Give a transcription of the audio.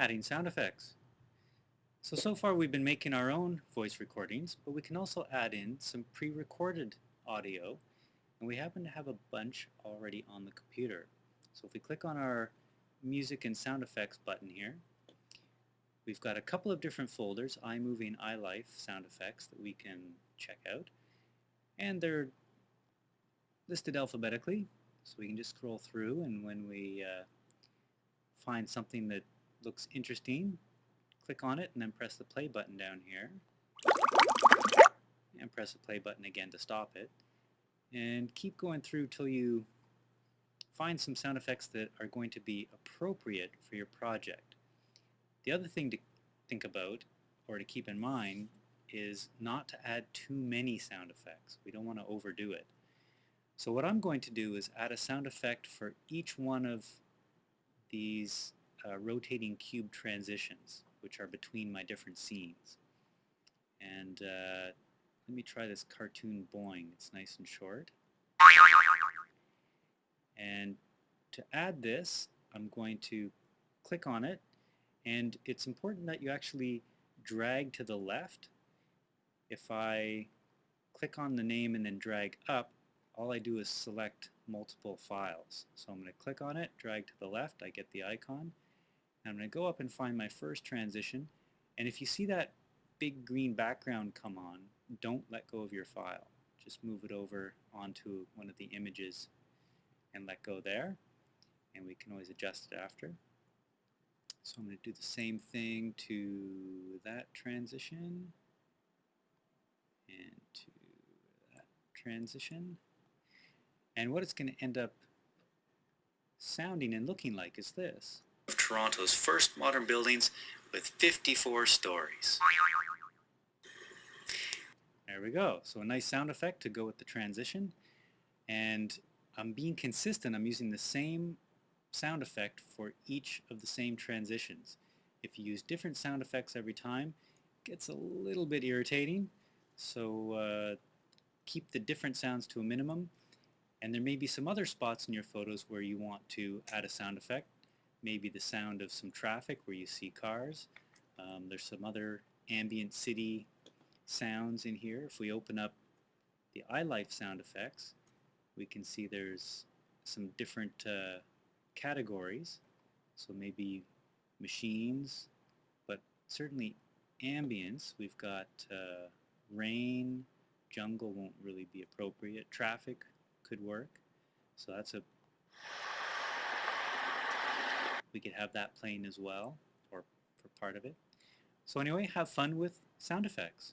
Adding sound effects. So far we've been making our own voice recordings, but we can also add in some pre-recorded audio, and we happen to have a bunch already on the computer. So if we click on our music and sound effects button here, we've got a couple of different folders, iMovie and iLife sound effects, that we can check out, and they're listed alphabetically, so we can just scroll through, and when we find something that looks interesting, click on it and then press the play button down here, and press the play button again to stop it, and keep going through till you find some sound effects that are going to be appropriate for your project. The other thing to think about, or to keep in mind, is not to add too many sound effects. We don't want to overdo it. So what I'm going to do is add a sound effect for each one of these rotating cube transitions, which are between my different scenes. And let me try this cartoon boing. It's nice and short. And to add this, I'm going to click on it, and it's important that you actually drag to the left. If I click on the name and then drag up, all I do is select multiple files. So I'm going to click on it, drag to the left, I get the icon, and I'm going to go up and find my first transition, and if you see that big green background come on, don't let go of your file. Just move it over onto one of the images and let go there, and we can always adjust it after. So I'm going to do the same thing to that transition and to that transition. And what it's going to end up sounding and looking like is this. Of Toronto's first modern buildings with 54 stories. There we go. So a nice sound effect to go with the transition. And I'm being consistent. I'm using the same sound effect for each of the same transitions. If you use different sound effects every time, it gets a little bit irritating. So keep the different sounds to a minimum. And there may be some other spots in your photos where you want to add a sound effect. Maybe the sound of some traffic where you see cars. There's some other ambient city sounds in here. If we open up the iLife sound effects, we can see there's some different categories. So maybe machines, but certainly ambience. We've got rain, jungle won't really be appropriate, traffic could work. So we could have that playing as well, or for part of it. So anyway, have fun with sound effects.